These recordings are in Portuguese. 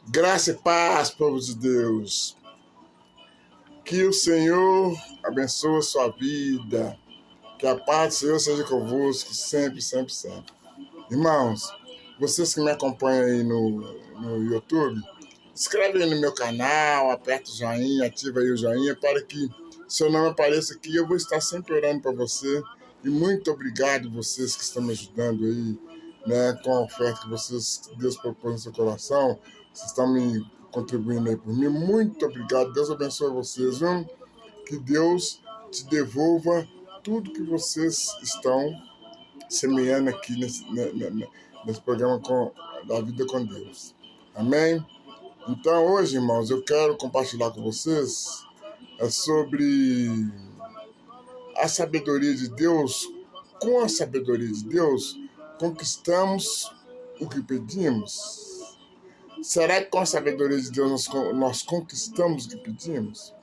Graça e paz, povo de Deus. Que o Senhor abençoe a sua vida. Que a paz do Senhor seja convosco sempre, sempre, sempre. Irmãos, vocês que me acompanham aí no YouTube, inscreve aí no meu canal, aperta o joinha, ativa aí o joinha para que seu nome apareça aqui. Eu vou estar sempre orando para você. E muito obrigado vocês que estão me ajudando aí, né, com a oferta que Deus propôs no seu coração. Vocês estão me contribuindo aí por mim. Muito obrigado. Deus abençoe vocês, viu? Que Deus te devolva tudo que vocês estão semeando aqui nesse programa da Vida com Deus. Amém? Então, hoje, irmãos, eu quero compartilhar com vocês sobre a sabedoria de Deus. Com a sabedoria de Deus, conquistamos o que pedimos. Será que com a sabedoria de Deus nós conquistamos o que pedimos?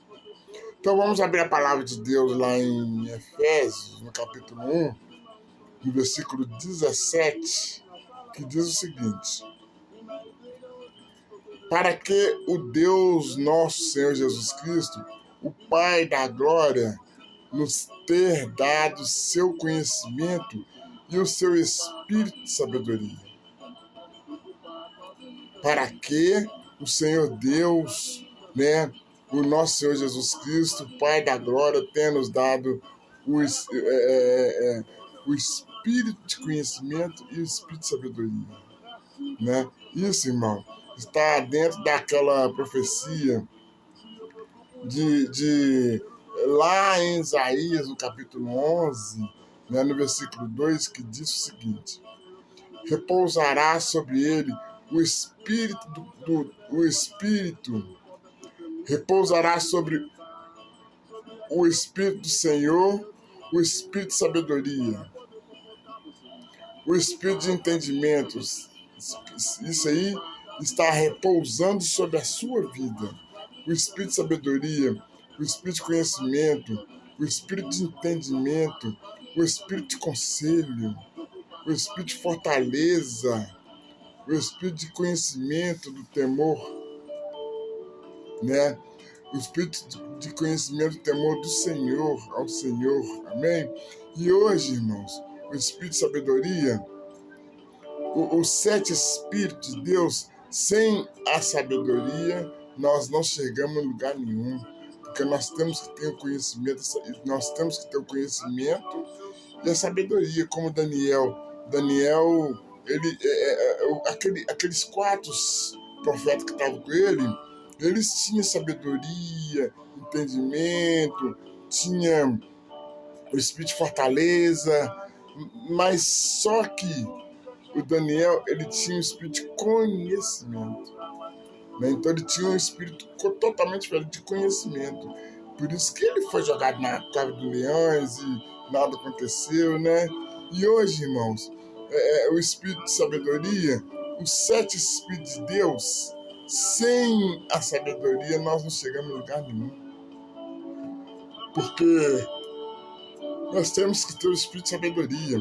Então vamos abrir a palavra de Deus lá em Efésios, no capítulo 1, no versículo 17, que diz o seguinte: para que o Deus nosso Senhor Jesus Cristo, o Pai da glória, nos ter dado seu conhecimento e o seu espírito de sabedoria. Para que o Senhor Deus, né, o nosso Senhor Jesus Cristo, Pai da glória, tenha nos dado o espírito de conhecimento e o espírito de sabedoria. Né? Isso, irmão, está dentro daquela profecia de lá em Isaías, no capítulo 11, né, no versículo 2, que diz o seguinte: repousará sobre ele o espírito repousará sobre o espírito do Senhor, o espírito de sabedoria, o espírito de entendimentos. Isso aí está repousando sobre a sua vida. O espírito de sabedoria, o espírito de conhecimento, o espírito de entendimento, o espírito de conselho, o espírito de fortaleza, o espírito de conhecimento do temor, né? O espírito de conhecimento do temor do Senhor, ao Senhor, amém? E hoje, irmãos, o espírito de sabedoria, os 7 espíritos de Deus, sem a sabedoria, nós não chegamos em lugar nenhum, porque nós temos que ter o conhecimento, e a sabedoria, como Daniel, ele, aqueles 4 profetas que estavam com ele, eles tinham sabedoria, entendimento, tinham o espírito de fortaleza, mas só que o Daniel, ele tinha um espírito de conhecimento. Né? Então ele tinha um espírito totalmente diferente de conhecimento. Por isso que ele foi jogado na cova dos leões e nada aconteceu, né? E hoje, irmãos, o espírito de sabedoria, os 7 espíritos de Deus, sem a sabedoria nós não chegamos em lugar nenhum. Porque nós temos que ter o espírito de sabedoria.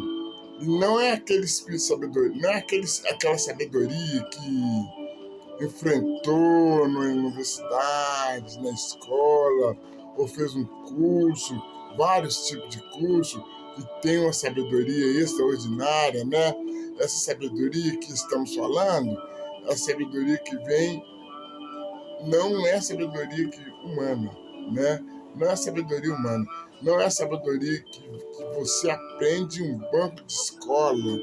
E não é aquele espírito de sabedoria, não é aquela sabedoria que enfrentou na universidade, na escola, ou fez um curso, vários tipos de curso, e tem uma sabedoria extraordinária, né? Essa sabedoria que estamos falando, a sabedoria que vem, não é sabedoria humana, né? Não é sabedoria humana, não é sabedoria que você aprende em um banco de escola,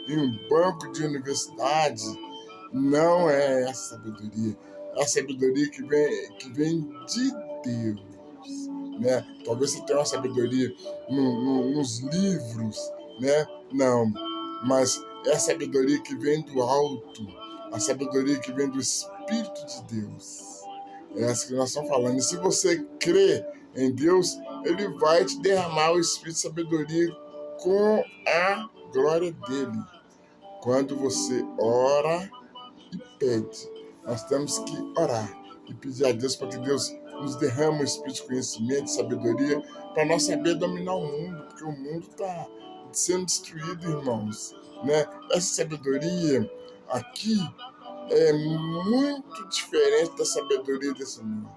em um banco de universidade. Não é essa sabedoria. É a sabedoria que vem de Deus. Né? Talvez você tenha uma sabedoria nos livros, né? Não, mas é a sabedoria que vem do alto, a sabedoria que vem do Espírito de Deus. É essa que nós estamos falando. E se você crê em Deus, Ele vai te derramar o Espírito de sabedoria com a glória dele. Quando você ora e pede, nós temos que orar e pedir a Deus para que Deus nos derrame o Espírito de conhecimento e sabedoria para nós saber dominar o mundo, porque o mundo está sendo destruído, irmãos. Né? Essa sabedoria aqui é muito diferente da sabedoria desse mundo.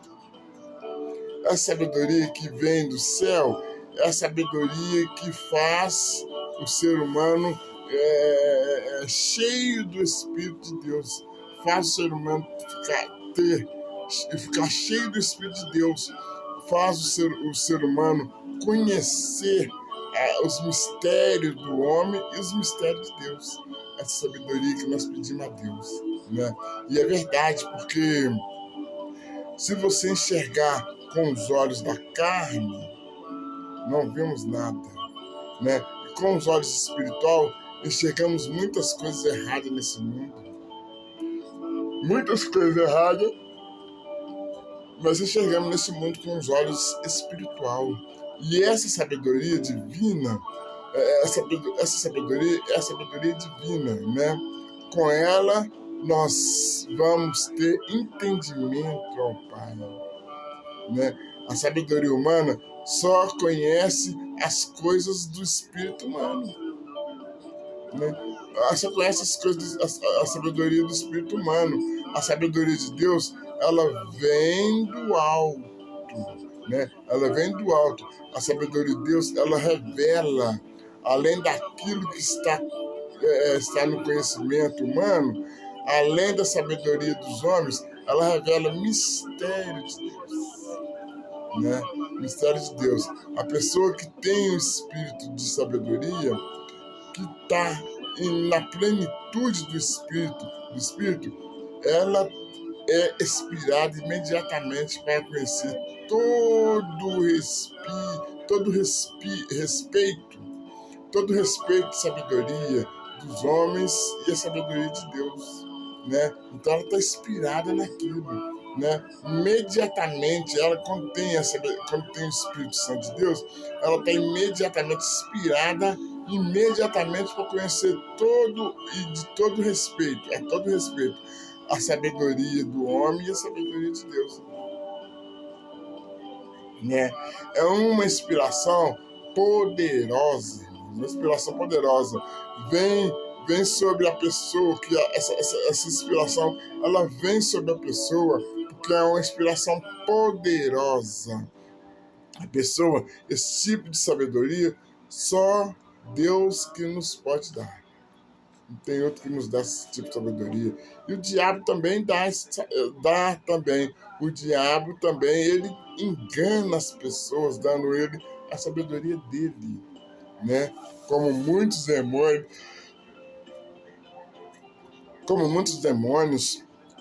A sabedoria que vem do céu é a sabedoria que faz o ser humano cheio do Espírito de Deus. Faz o ser humano ficar cheio do Espírito de Deus. Faz o ser humano conhecer os mistérios do homem e os mistérios de Deus. Essa sabedoria que nós pedimos a Deus, né? E é verdade, porque se você enxergar com os olhos da carne, não vemos nada, né? E com os olhos espiritual, enxergamos muitas coisas erradas nesse mundo. Muitas coisas erradas, nós enxergamos nesse mundo com os olhos espiritual. E essa sabedoria divina, essa sabedoria é a sabedoria divina, né? Com ela, nós vamos ter entendimento ao Pai, né? A sabedoria humana só conhece as coisas do espírito humano, né? Ela só conhece as coisas, a sabedoria do espírito humano. A sabedoria de Deus, ela vem do alto, né? Ela vem do alto. A sabedoria de Deus, ela revela, além daquilo que está no conhecimento humano, além da sabedoria dos homens, ela revela mistério de Deus, né? Mistério de Deus. A pessoa que tem o espírito de sabedoria, que está na plenitude do espírito, ela é inspirada imediatamente para conhecer todo respeito e sabedoria dos homens e a sabedoria de Deus, né? Então ela está inspirada naquilo, né? Imediatamente, ela quando tem o Espírito Santo de Deus, ela está imediatamente inspirada para conhecer de todo respeito, a sabedoria do homem e a sabedoria de Deus, né? É uma inspiração poderosa, vem sobre a pessoa, que essa inspiração, ela vem sobre a pessoa, porque é uma inspiração poderosa. A pessoa, esse tipo de sabedoria, só Deus que nos pode dar. Não tem outro que nos dá esse tipo de sabedoria. E o diabo também dá também. O diabo também, ele engana as pessoas, dando ele a sabedoria dele, né? Como muitos demônios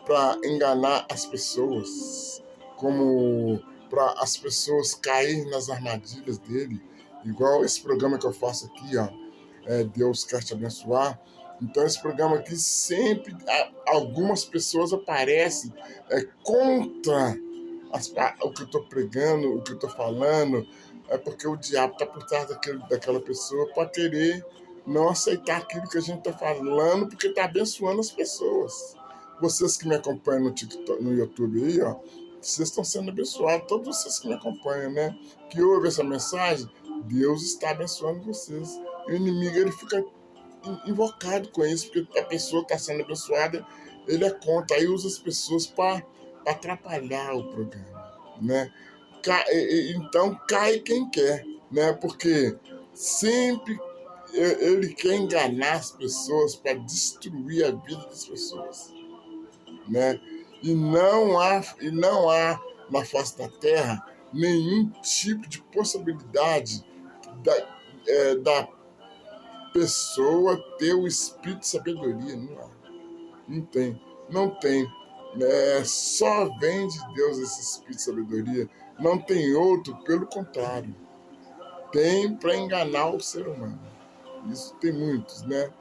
para enganar as pessoas, como para as pessoas caírem nas armadilhas dele, igual esse programa que eu faço aqui, ó, Deus quer te abençoar. Então esse programa aqui sempre algumas pessoas aparecem contra o que eu estou pregando, o que eu estou falando, porque o diabo está por trás daquela pessoa para querer não aceitar aquilo que a gente está falando, porque está abençoando as pessoas. Vocês que me acompanham no TikTok, no YouTube aí, ó, vocês estão sendo abençoados, todos vocês que me acompanham, né? Que ouvem essa mensagem, Deus está abençoando vocês. E o inimigo, ele fica invocado com isso, porque a pessoa está sendo abençoada, ele é contra, aí usa as pessoas para atrapalhar o programa, né? Então cai quem quer, né? Porque sempre ele quer enganar as pessoas para destruir a vida das pessoas, né? E não há na face da terra nenhum tipo de possibilidade da pessoa ter o espírito de sabedoria. Não tem. Só vem de Deus esse espírito de sabedoria. Não tem outro, pelo contrário. Tem para enganar o ser humano. Isso tem muitos, né?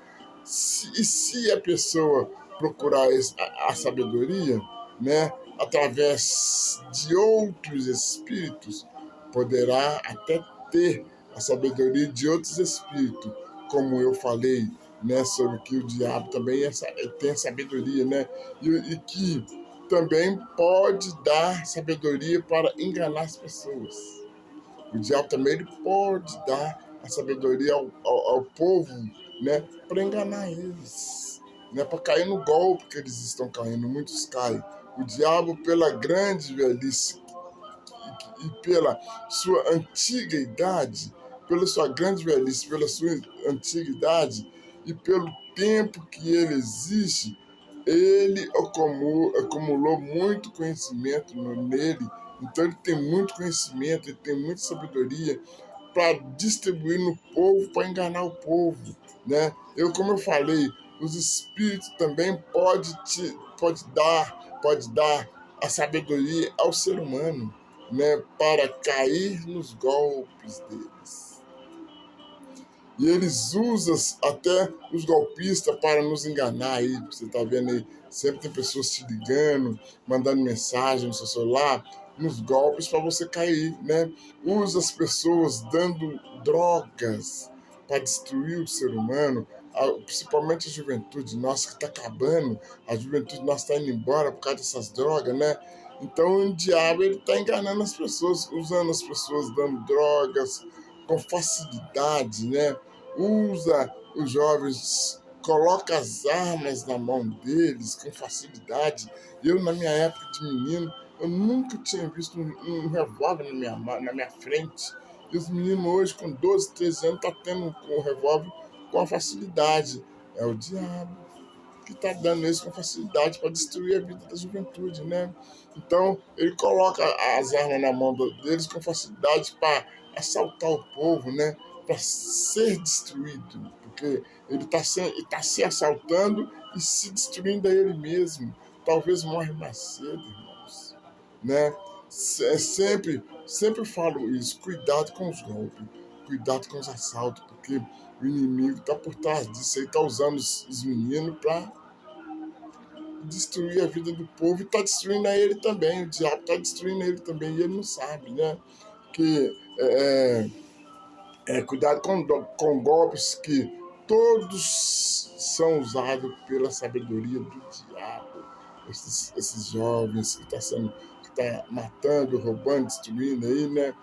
Se a pessoa procurar a sabedoria, né, através de outros espíritos, poderá até ter a sabedoria de outros espíritos, como eu falei, né, sobre que o diabo também tem sabedoria, né, e que também pode dar sabedoria para enganar as pessoas. O diabo também ele pode dar a sabedoria ao povo, né, para enganar eles. né, para cair no golpe que eles estão caindo. Muitos caem. O diabo, pela grande velhice e pela sua antiga idade, pela sua grande velhice, pela sua antiga idade e pelo tempo que ele existe, ele acumulou muito conhecimento nele. Então ele tem muito conhecimento, ele tem muita sabedoria para distribuir no povo, para enganar o povo, né? Como eu falei, os espíritos também pode dar a sabedoria ao ser humano, né, para cair nos golpes deles. E eles usam até os golpistas para nos enganar aí. Você tá vendo aí, sempre tem pessoas te ligando, mandando mensagem no seu celular, nos golpes para você cair, né? Usa as pessoas dando drogas para destruir o ser humano, principalmente a juventude nossa que está acabando, a juventude nossa está indo embora por causa dessas drogas, né? Então o diabo ele está enganando as pessoas, usando as pessoas, dando drogas com facilidade, né? Usa os jovens, coloca as armas na mão deles com facilidade. Eu, na minha época de menino, eu nunca tinha visto um revólver na minha frente. E os meninos hoje, com 12, 13 anos, estão tendo um revólver com facilidade. É o diabo que está dando isso com facilidade para destruir a vida da juventude, né? Então, ele coloca as armas na mão deles com facilidade para assaltar o povo, né? Para ser destruído, porque ele está se assaltando e se destruindo a ele mesmo. Talvez morre mais cedo, irmãos, né? Sempre falo isso, cuidado com os golpes, cuidado com os assaltos, porque o inimigo está por trás disso aí, está usando os meninos para destruir a vida do povo e está destruindo a ele também. O diabo está destruindo ele também e ele não sabe, né? Que cuidado com golpes que todos são usados pela sabedoria do diabo. Esses jovens que tá matando, roubando, destruindo aí, né?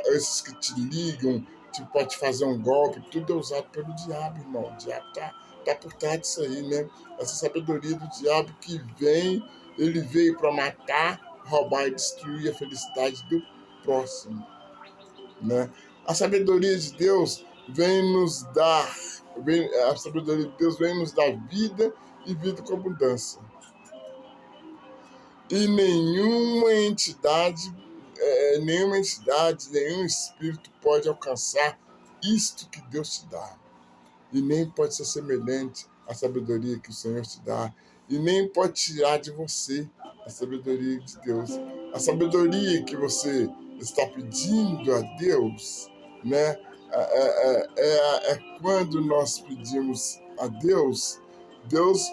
Esses que te ligam, para te fazer um golpe, tudo é usado pelo diabo, irmão. O diabo tá por trás disso aí, né? Essa sabedoria do diabo que ele veio para matar, roubar e destruir a felicidade do próximo, né? A sabedoria de Deus a sabedoria de Deus vem nos dar vida e vida com abundância. E nenhuma entidade, nenhum espírito pode alcançar isto que Deus te dá. E nem pode ser semelhante à sabedoria que o Senhor te dá. E nem pode tirar de você a sabedoria de Deus. A sabedoria que você está pedindo a Deus, né? Quando nós pedimos a Deus, Deus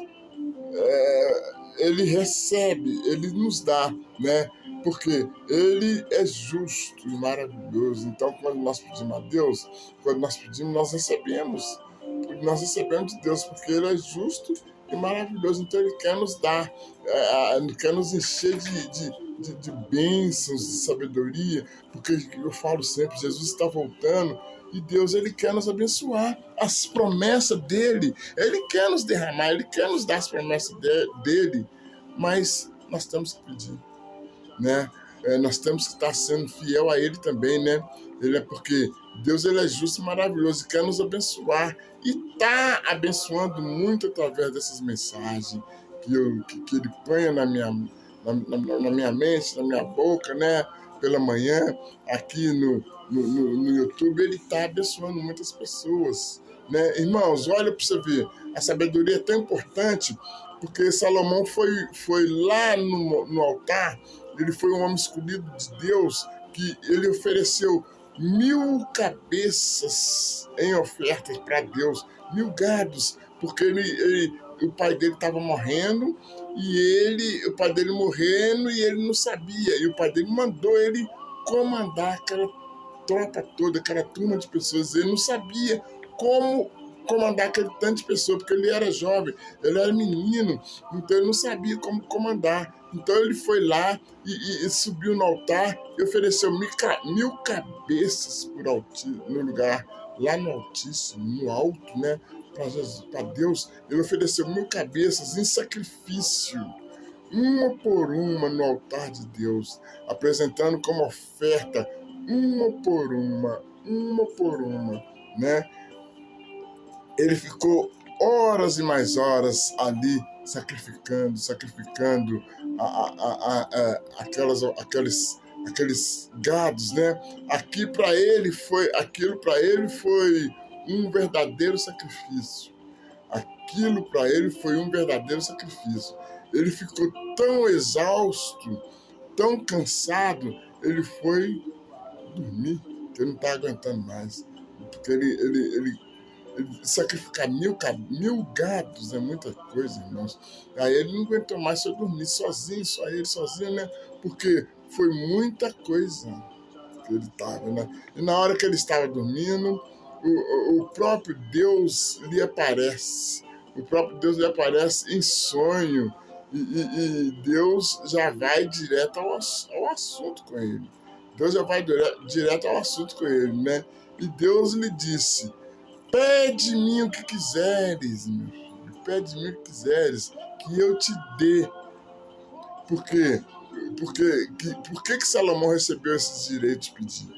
ele recebe, ele nos dá, né? Porque ele é justo e maravilhoso. Então, quando nós pedimos a Deus, nós recebemos. Nós recebemos de Deus, porque ele é justo e maravilhoso. Então, ele quer nos dar, ele quer nos encher de bênçãos, de sabedoria, porque eu falo sempre, Jesus está voltando e Deus ele quer nos abençoar. As promessas dele, ele quer nos derramar, ele quer nos dar as promessas dele, mas nós temos que pedir, né? Nós temos que estar sendo fiel a ele também, né? Porque Deus ele é justo e maravilhoso e quer nos abençoar e está abençoando muito através dessas mensagens que ele põe na minha mente, na minha boca, né? Pela manhã, aqui no YouTube, ele está abençoando muitas pessoas, né? Irmãos, olha para você ver, a sabedoria é tão importante, porque Salomão foi lá no altar, ele foi um homem escolhido de Deus, que ele ofereceu 1000 cabeças em ofertas para Deus, 1000 gados, porque o pai dele estava morrendo, o pai dele morrendo e ele não sabia, e o pai dele mandou ele comandar aquela tropa toda, aquela turma de pessoas, ele não sabia como comandar aquele tanto de pessoas, porque ele era jovem, ele era menino, então ele não sabia como comandar. Então ele foi lá e subiu no altar e ofereceu 1000 cabeças no lugar, lá no Altíssimo, no alto, né? para Deus, ele ofereceu 1000 cabeças em sacrifício, uma por uma no altar de Deus, apresentando como oferta, uma por uma, né? Ele ficou horas e mais horas ali sacrificando aqueles gados, né? Aquilo para ele foi um verdadeiro sacrifício. Aquilo para ele foi um verdadeiro sacrifício. Ele ficou tão exausto, tão cansado, ele foi dormir, que ele não estava aguentando mais. Porque ele sacrificar 1000 gados é muita coisa, irmãos. Aí ele não aguentou mais, só dormir sozinho, só ele sozinho, né? Porque foi muita coisa que ele estava, né? E na hora que ele estava dormindo, o próprio Deus lhe aparece. O próprio Deus lhe aparece em sonho. E Deus já vai direto ao assunto com ele. Deus já vai direto ao assunto com ele, né? E Deus lhe disse: pede-me o que quiseres, meu filho. Pede-me o que quiseres, que eu te dê. Por quê? Por que Salomão recebeu esse direito de pedir?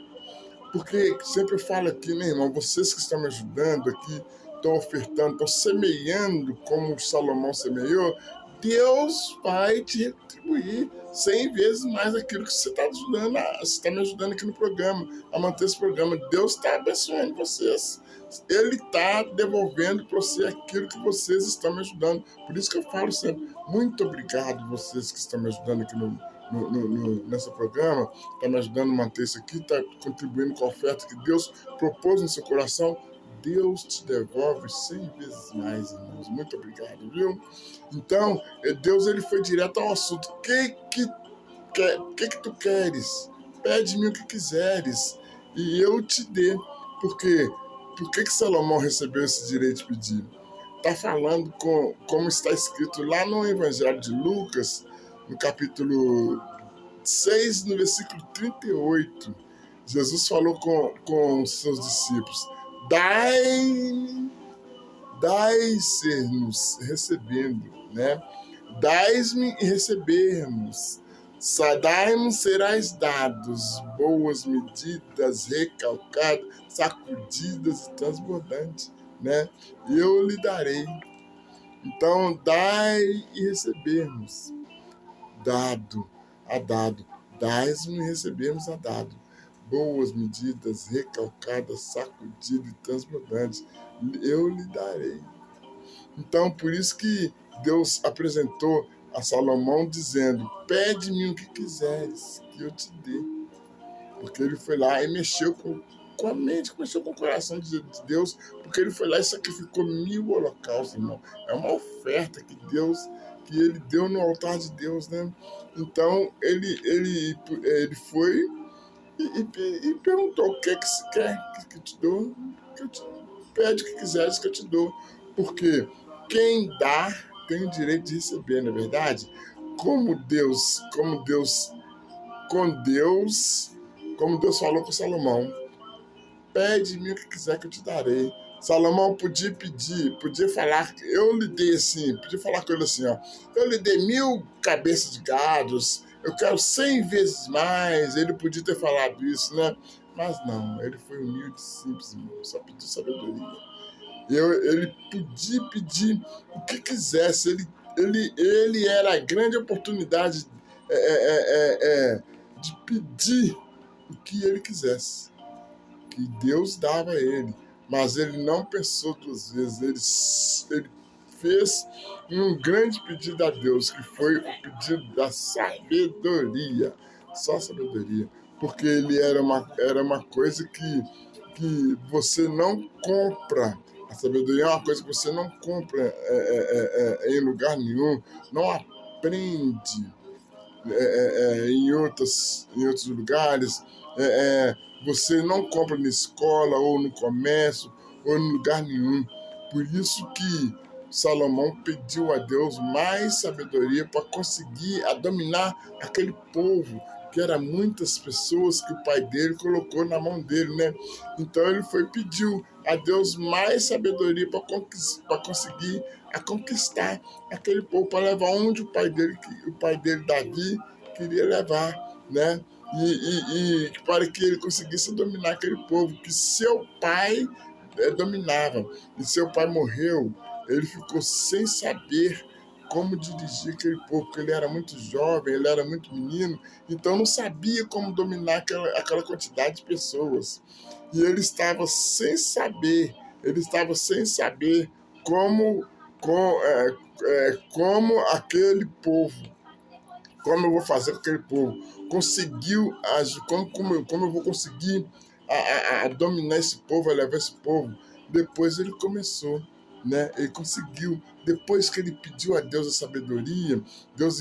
Porque sempre eu falo aqui, né, irmão? Vocês que estão me ajudando aqui, estão ofertando, estão semeando como Salomão semeou, Deus vai te retribuir 100 vezes mais aquilo que você está ajudando, você está me ajudando aqui no programa, a manter esse programa. Deus está abençoando vocês. Ele está devolvendo para você aquilo que vocês estão me ajudando. Por isso que eu falo sempre, muito obrigado vocês que estão me ajudando aqui nesse programa, está me ajudando a manter isso aqui, está contribuindo com a oferta que Deus propôs no seu coração. Deus te devolve 100 vezes mais, irmãos. Muito obrigado, viu? Então, Deus ele foi direto ao assunto. O que tu queres? Pede-me o que quiseres e eu te dê. Por quê? Por que Salomão recebeu esse direito de pedir? Está falando como está escrito lá no Evangelho de Lucas, no capítulo 6, no versículo 38. Jesus falou com os seus discípulos: dai-se-nos recebendo, né? Dai-me e recebermos. Dai-nos serás dados, boas medidas, recalcadas, sacudidas e transbordantes, né? Eu lhe darei. Então, dai e recebermos. Dado, a dado. Dai-me e recebermos a dado. Boas medidas, recalcadas, sacudidas e transbordantes. Eu lhe darei. Então, por isso que Deus apresentou a Salomão dizendo: pede-me o que quiseres, que eu te dê. Porque ele foi lá e mexeu com a mente, mexeu com o coração de Deus, porque ele foi lá e sacrificou 1000 holocaustos, irmão. É uma oferta que ele deu no altar de Deus, né? Então, ele foi e perguntou: o que você quer que eu te dou? Pede o que quiseres que eu te dou. Porque quem dá tem o direito de receber, não é verdade? Como Deus falou com Salomão: pede-me o que quiser que eu te darei. Salomão podia pedir, podia falar, eu lhe dei assim, podia falar com ele assim, ó: eu lhe dei 1000 cabeças de gados, eu quero 100 vezes mais. Ele podia ter falado isso, né? Mas não, ele foi humilde, simples, irmão, só pediu sabedoria. Ele podia pedir o que quisesse, ele era a grande oportunidade de pedir o que ele quisesse, que Deus dava a ele. Mas ele não pensou 2 vezes, ele fez um grande pedido a Deus, que foi o pedido da sabedoria, só sabedoria, porque ele era uma coisa que você não compra. A sabedoria é uma coisa que você não compra em lugar nenhum, não aprende em outros lugares. Você não compra na escola ou no comércio ou em lugar nenhum. Por isso que Salomão pediu a Deus mais sabedoria para conseguir dominar aquele povo, que eram muitas pessoas que o pai dele colocou na mão dele, né? Então ele pediu a Deus mais sabedoria para conseguir conquistar aquele povo, para levar onde o pai dele, Davi, queria levar, né? E para que ele conseguisse dominar aquele povo que seu pai dominava. E seu pai morreu, ele ficou sem saber como dirigir aquele povo, porque ele era muito jovem, ele era muito menino, então não sabia como dominar aquela quantidade de pessoas. E ele estava sem saber como, como aquele povo, como eu vou fazer com aquele povo, conseguiu, como eu vou conseguir a dominar esse povo, a levar esse povo. Depois ele começou, né? Ele conseguiu. Depois que ele pediu a Deus a sabedoria, Deus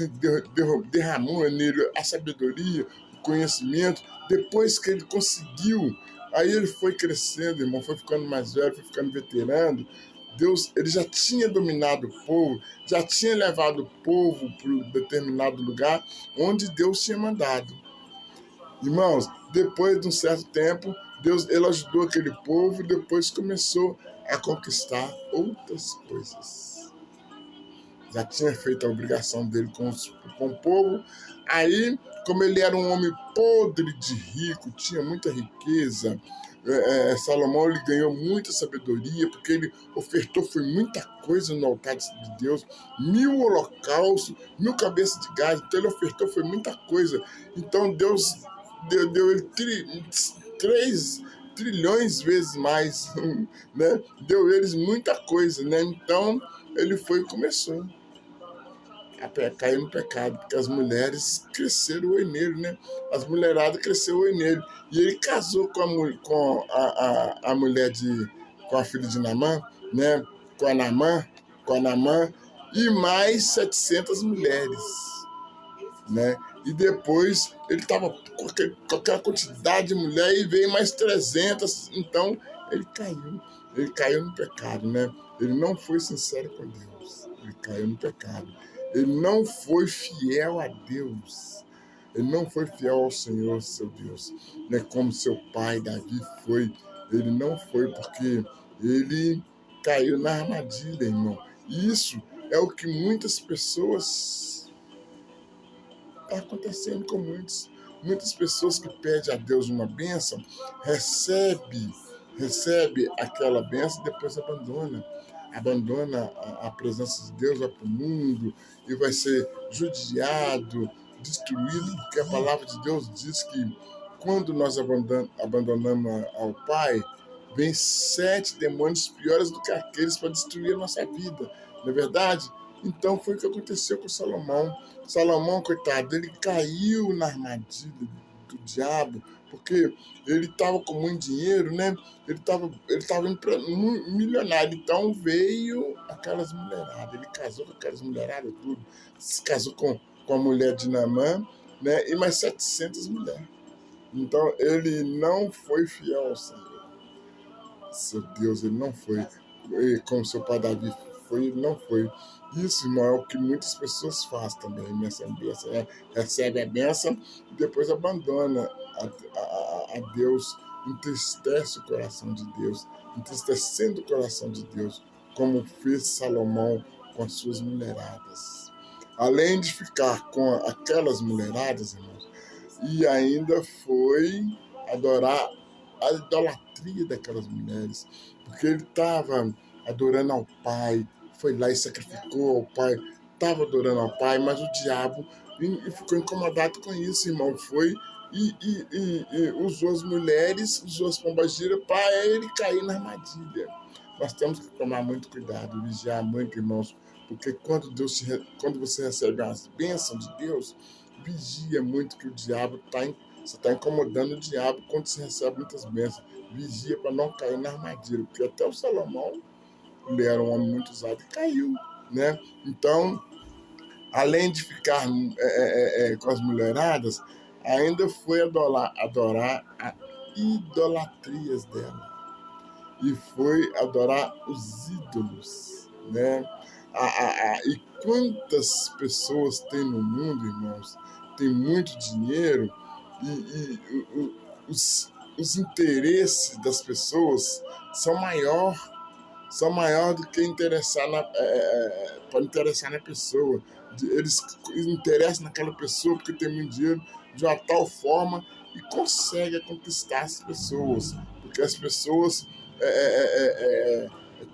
derramou nele a sabedoria, o conhecimento. Depois que ele conseguiu, aí ele foi crescendo, irmão, foi ficando mais velho, foi ficando veterano. Deus, ele já tinha dominado o povo, já tinha levado o povo para um determinado lugar onde Deus tinha mandado. Irmãos, depois de um certo tempo, ele ajudou aquele povo e depois começou a conquistar outras coisas. Já tinha feito a obrigação dele com o povo. Aí, como ele era um homem podre de rico, tinha muita riqueza, Salomão ele ganhou muita sabedoria, porque ele ofertou foi muita coisa no altar de Deus, 1000 holocaustos, 1000 cabeças de gado, então ele ofertou foi muita coisa. Então Deus deu ele 3 trilhões vezes mais, né? Deu eles muita coisa, né? Então ele foi e começou a cair no pecado, porque as mulheres cresceram o nele, né? As mulheradas cresceram o nele. E ele casou com a mulher com a filha de Naamã, né? Com a Naamã, e mais 700 mulheres, né? E depois ele estava com aquela quantidade de mulher e veio mais 300, então ele caiu no pecado, né? Ele não foi sincero com Deus, ele caiu no pecado. Ele não foi fiel a Deus. Ele não foi fiel ao Senhor, seu Deus, né? Como seu pai, Davi, foi. Ele não foi porque ele caiu na armadilha, irmão. E isso é o que muitas pessoas está acontecendo com muitas pessoas que pedem a Deus uma bênção, recebe aquela bênção e depois abandona a presença de Deus, vai para o mundo e vai ser judiado, destruído, porque a palavra de Deus diz que quando nós abandonamos ao Pai, vem 7 demônios piores do que aqueles para destruir a nossa vida, não é verdade? Então foi o que aconteceu com Salomão. Salomão, coitado, ele caiu na armadilha do diabo, porque ele estava com muito dinheiro, né? Ele estava indo para milionário, então veio aquelas mulheradas. Ele casou com aquelas mulheradas, tudo. Se casou com a mulher de Naamã, né? E mais 700 mulheres. Então ele não foi fiel ao Senhor. Seu Deus, ele não foi. E como seu pai Davi foi, ele não foi. Isso, irmão, é o que muitas pessoas fazem também. Recebe a bênção e depois abandona a Deus, entristece o coração de Deus, entristecendo o coração de Deus, como fez Salomão com as suas mulheradas. Além de ficar com aquelas mulheradas, irmãos, e ainda foi adorar a idolatria daquelas mulheres, porque ele estava adorando ao Pai, foi lá e sacrificou ao Pai, estava adorando ao Pai, mas o diabo ficou incomodado com isso, irmão, foi e usou as mulheres, usou as pombagiras para ele cair na armadilha. Nós temos que tomar muito cuidado, vigiar muito, irmãos, porque quando você recebe as bênçãos de Deus, vigia muito que o diabo você está incomodando o diabo quando você recebe muitas bênçãos. Vigia para não cair na armadilha, porque até o Salomão, ele era um homem muito usado e caiu, né? Então, além de ficar com as mulheradas, ainda foi adorar a idolatrias dela. E foi adorar os ídolos, né? E quantas pessoas tem no mundo, irmãos? tem muito dinheiro e os interesses das pessoas são maior do que para interessar na pessoa. Eles interessam naquela pessoa porque tem muito dinheiro de uma tal forma e conseguem conquistar as pessoas, porque as pessoas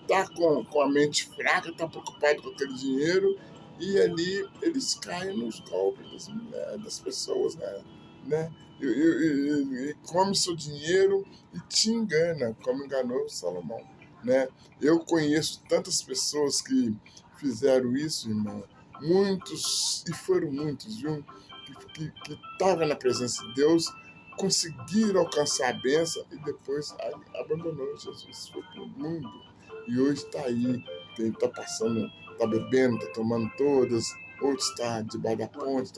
tá com a mente fraca, tá preocupado com aquele dinheiro e ali eles caem nos golpes das pessoas, né? E come seu dinheiro e te engana, como enganou Salomão, né? Eu conheço tantas pessoas que fizeram isso, irmão, muitos, e foram muitos, viu? Que estavam na presença de Deus, conseguiram alcançar a bênção e depois abandonou Jesus, foi para o mundo. E hoje está aí, está passando, está bebendo, está tomando todas, outros está debaixo da ponte,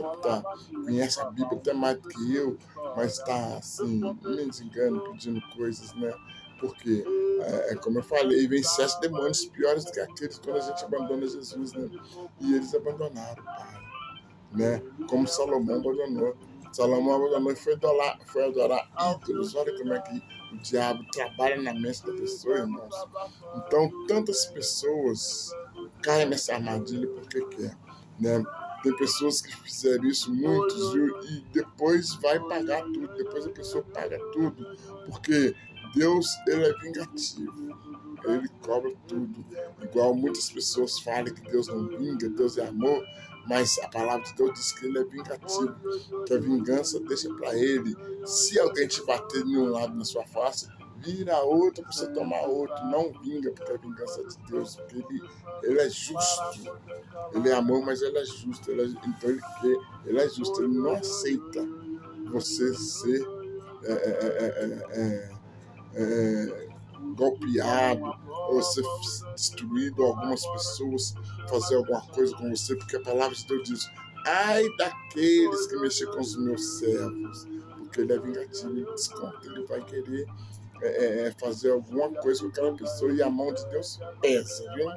conhece a Bíblia até mais do que eu, mas está assim, mendigando, pedindo coisas, né? Porque, como eu falei, vem 7 demônios piores do que aqueles quando a gente abandona Jesus, né? E eles abandonaram o Pai, né? Como Salomão abandonou. Salomão abandonou e foi adorar ídolos. Olha como é que o diabo trabalha na mente da pessoa, irmãos. Então, tantas pessoas caem nessa armadilha porque quer, né? Tem pessoas que fizeram isso, muitos, viu? E depois vai pagar tudo. Depois a pessoa paga tudo, porque Deus, ele é vingativo. Ele cobra tudo. Igual muitas pessoas falam que Deus não vinga, Deus é amor, mas a palavra de Deus diz que ele é vingativo, que a vingança deixa para ele. Se alguém te bater de um lado na sua face, vira outro para você tomar outro. Não vinga, porque a vingança é de Deus, porque ele é justo. Ele é amor, mas ele é justo. Então ele é justo, ele não aceita você ser golpeado ou ser destruído, ou algumas pessoas fazer alguma coisa com você, porque a palavra de Deus diz: ai daqueles que mexem com os meus servos, porque ele é vingativo, ele desconta, ele vai querer fazer alguma coisa com aquela pessoa e a mão de Deus pesa, viu?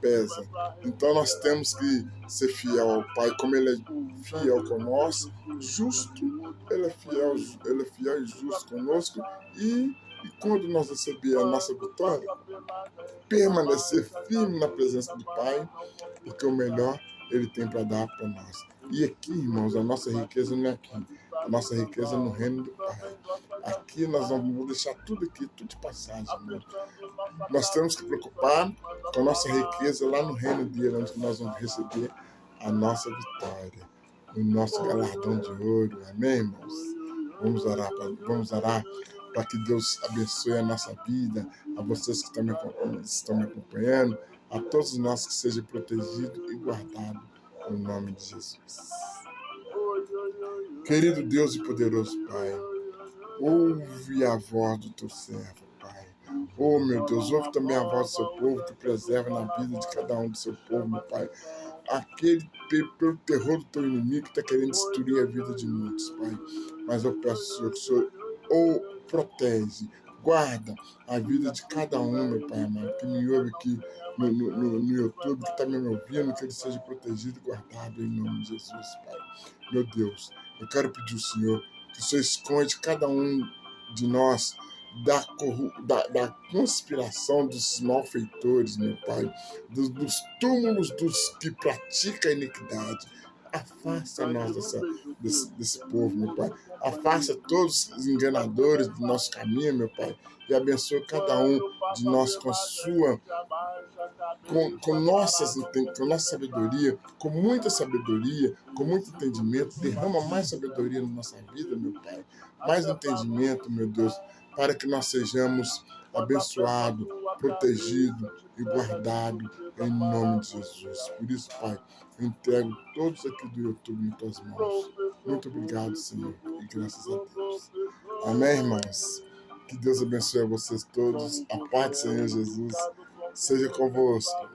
Pesa. Então nós temos que ser fiel ao Pai, como ele é fiel conosco, justo, ele é fiel e justo conosco, e quando nós receber a nossa vitória, permanecer firme na presença do Pai, porque o melhor ele tem para dar para nós. E aqui, irmãos, a nossa riqueza não é aqui. A nossa riqueza é no reino do Pai. Aqui nós vamos deixar tudo aqui, tudo de passagem, irmão. Nós temos que preocupar com a nossa riqueza lá no reino dele, onde nós vamos receber a nossa vitória, o nosso galardão de ouro. Amém, irmãos? Vamos orar para que Deus abençoe a nossa vida, a vocês que estão me acompanhando, a todos nós que seja protegido e guardado no nome de Jesus. Querido Deus e poderoso Pai, ouve a voz do teu servo, Pai. Oh, meu Deus, ouve também a voz do seu povo que preserva na vida de cada um do seu povo, meu Pai. Aquele pelo terror do teu inimigo que está querendo destruir a vida de muitos, Pai. Mas eu peço, Senhor, que o Senhor protege, guarda a vida de cada um, meu Pai amado, que me ouve aqui no YouTube, que está me ouvindo, que ele seja protegido e guardado em nome de Jesus, Pai. Meu Deus, eu quero pedir ao Senhor que o Senhor esconde cada um de nós da conspiração dos malfeitores, meu Pai, dos túmulos dos que praticam a iniquidade. Afasta nós desse povo, meu Pai. Afasta todos os enganadores do nosso caminho, meu Pai. E abençoe cada um de nós com nossa sabedoria, com muita sabedoria, com muito entendimento. Derrama mais sabedoria na nossa vida, meu Pai. Mais entendimento, meu Deus, para que nós sejamos abençoados, protegidos e guardados em nome de Jesus. Por isso, Pai, eu entrego todos aqui do YouTube em tuas mãos. Muito obrigado, Senhor, e graças a Deus. Amém, irmãos? Que Deus abençoe a vocês todos. A paz do Senhor Jesus seja convosco.